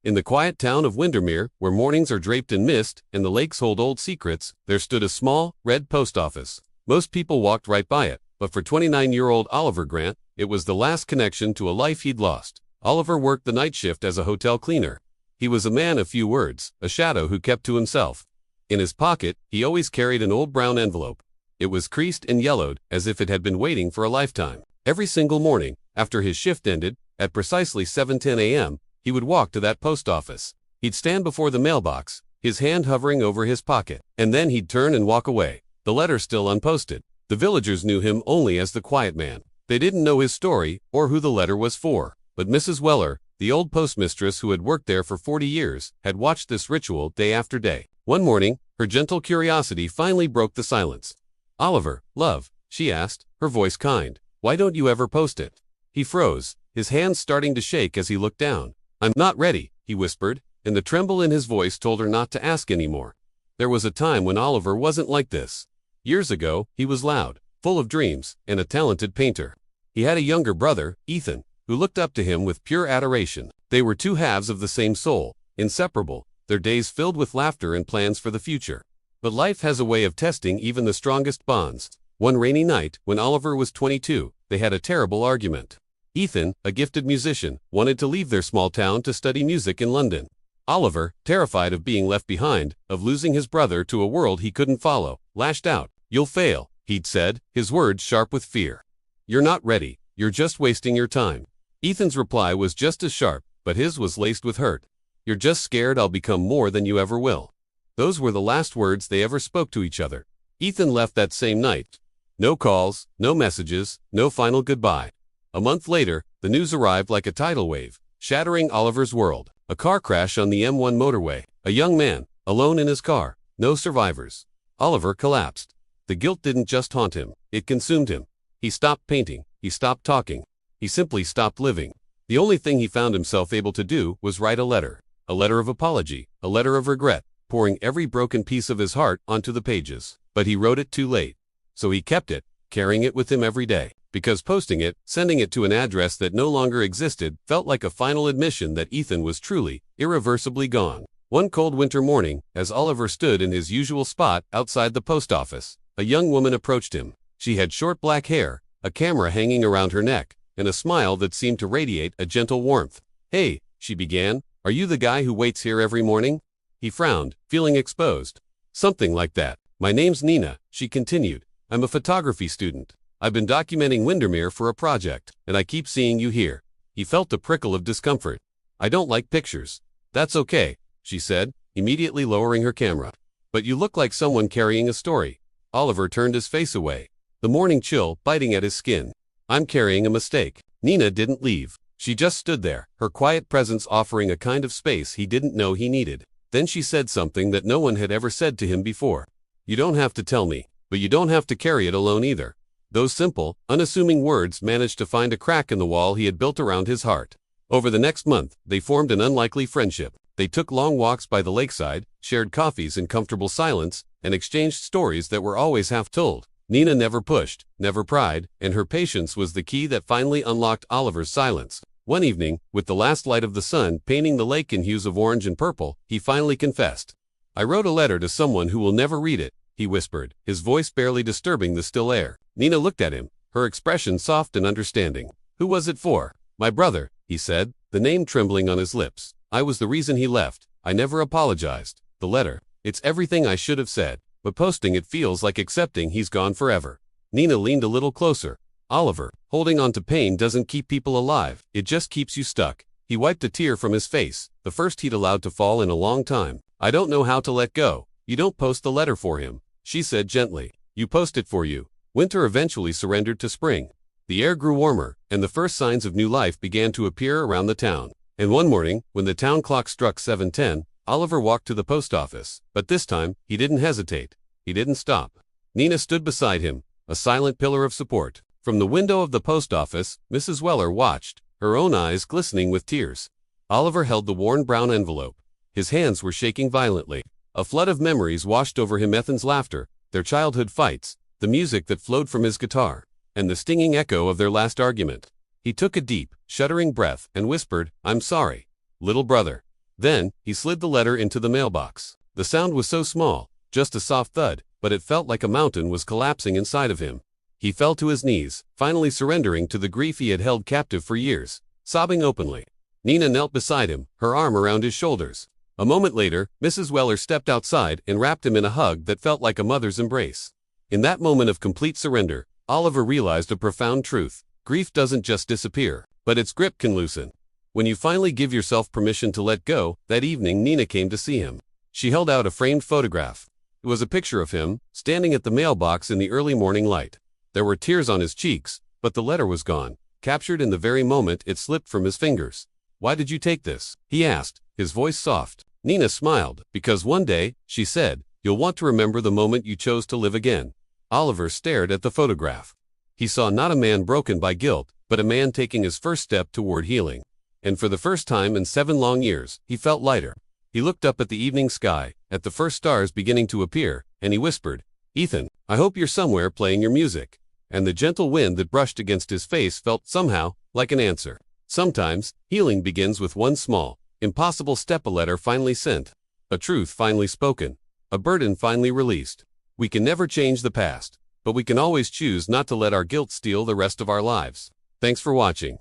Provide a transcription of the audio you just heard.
In the quiet town of Windermere, where mornings are draped in mist and the lakes hold old secrets, there stood a small, red post office. Most people walked right by it, but for 29-year-old Oliver Grant, it was the last connection to a life he'd lost. Oliver worked the night shift as a hotel cleaner. He was a man of few words, a shadow who kept to himself. In his pocket, he always carried an old brown envelope. It was creased and yellowed, as if it had been waiting for a lifetime. Every single morning, after his shift ended, at precisely 7:10 a.m., he would walk to that post office. He'd stand before the mailbox, his hand hovering over his pocket, and then he'd turn and walk away, the letter still unposted. The villagers knew him only as the quiet man. They didn't know his story or who the letter was for. But Mrs. Weller, the old postmistress who had worked there for 40 years, had watched this ritual day after day. One morning, her gentle curiosity finally broke the silence. "Oliver, love," she asked, her voice kind, "why don't you ever post it?" He froze, his hands starting to shake as he looked down. "I'm not ready," he whispered, and the tremble in his voice told her not to ask anymore. There was a time when Oliver wasn't like this. Years ago, he was loud, full of dreams, and a talented painter. He had a younger brother, Ethan, who looked up to him with pure adoration. They were two halves of the same soul, inseparable, their days filled with laughter and plans for the future. But life has a way of testing even the strongest bonds. One rainy night, when Oliver was 22, they had a terrible argument. Ethan, a gifted musician, wanted to leave their small town to study music in London. Oliver, terrified of being left behind, of losing his brother to a world he couldn't follow, lashed out. "You'll fail," he'd said, his words sharp with fear. "You're not ready. You're just wasting your time." Ethan's reply was just as sharp, but his was laced with hurt. "You're just scared I'll become more than you ever will." Those were the last words they ever spoke to each other. Ethan left that same night. No calls, no messages, no final goodbye. A month later, the news arrived like a tidal wave, shattering Oliver's world. A car crash on the M1 motorway. A young man, alone in his car. No survivors. Oliver collapsed. The guilt didn't just haunt him, it consumed him. He stopped painting, he stopped talking, he simply stopped living. The only thing he found himself able to do was write a letter of apology, a letter of regret, pouring every broken piece of his heart onto the pages. But he wrote it too late. So he kept it, carrying it with him every day. Because posting it, sending it to an address that no longer existed, felt like a final admission that Ethan was truly, irreversibly gone. One cold winter morning, as Oliver stood in his usual spot outside the post office, a young woman approached him. She had short black hair, a camera hanging around her neck, and a smile that seemed to radiate a gentle warmth. "Hey," she began, "are you the guy who waits here every morning?" He frowned, feeling exposed. "Something like that. My name's Nina," she continued. "I'm a photography student. I've been documenting Windermere for a project, and I keep seeing you here." He felt a prickle of discomfort. "I don't like pictures." "That's okay," she said, immediately lowering her camera. "But you look like someone carrying a story." Oliver turned his face away, the morning chill biting at his skin. "I'm carrying a mistake." Nina didn't leave. She just stood there, her quiet presence offering a kind of space he didn't know he needed. Then she said something that no one had ever said to him before. "You don't have to tell me, but you don't have to carry it alone either." Those simple, unassuming words managed to find a crack in the wall he had built around his heart. Over the next month, they formed an unlikely friendship. They took long walks by the lakeside, shared coffees in comfortable silence, and exchanged stories that were always half told. Nina never pushed, never pried, and her patience was the key that finally unlocked Oliver's silence. One evening, with the last light of the sun painting the lake in hues of orange and purple, he finally confessed. "I wrote a letter to someone who will never read it," he whispered, his voice barely disturbing the still air. Nina looked at him, her expression soft and understanding. "Who was it for?" "My brother," he said, the name trembling on his lips. "I was the reason he left. I never apologized. The letter, it's everything I should have said, but posting it feels like accepting he's gone forever." Nina leaned a little closer. "Oliver, holding on to pain doesn't keep people alive, it just keeps you stuck." He wiped a tear from his face, the first he'd allowed to fall in a long time. "I don't know how to let go." "You don't post the letter for him," she said gently. "You post it for you." Winter eventually surrendered to spring. The air grew warmer, and the first signs of new life began to appear around the town. And one morning, when the town clock struck 7:10, Oliver walked to the post office. But this time, he didn't hesitate. He didn't stop. Nina stood beside him, a silent pillar of support. From the window of the post office, Mrs. Weller watched, her own eyes glistening with tears. Oliver held the worn brown envelope. His hands were shaking violently. A flood of memories washed over him: Ethan's laughter, their childhood fights, the music that flowed from his guitar, and the stinging echo of their last argument. He took a deep, shuddering breath and whispered, "I'm sorry, little brother." Then, he slid the letter into the mailbox. The sound was so small, just a soft thud, but it felt like a mountain was collapsing inside of him. He fell to his knees, finally surrendering to the grief he had held captive for years, sobbing openly. Nina knelt beside him, her arm around his shoulders. A moment later, Mrs. Weller stepped outside and wrapped him in a hug that felt like a mother's embrace. In that moment of complete surrender, Oliver realized a profound truth. Grief doesn't just disappear, but its grip can loosen. When you finally give yourself permission to let go, that evening Nina came to see him. She held out a framed photograph. It was a picture of him, standing at the mailbox in the early morning light. There were tears on his cheeks, but the letter was gone, captured in the very moment it slipped from his fingers. "Why did you take this?" he asked, his voice soft. Nina smiled, "Because one day," she said, "you'll want to remember the moment you chose to live again." Oliver stared at the photograph. He saw not a man broken by guilt, but a man taking his first step toward healing. And for the first time in 7 long years, he felt lighter. He looked up at the evening sky, at the first stars beginning to appear, and he whispered, "Ethan, I hope you're somewhere playing your music." And the gentle wind that brushed against his face felt somehow like an answer. Sometimes, healing begins with one small, impossible step: a letter finally sent, a truth finally spoken, a burden finally released. We can never change the past, but we can always choose not to let our guilt steal the rest of our lives. Thanks for watching.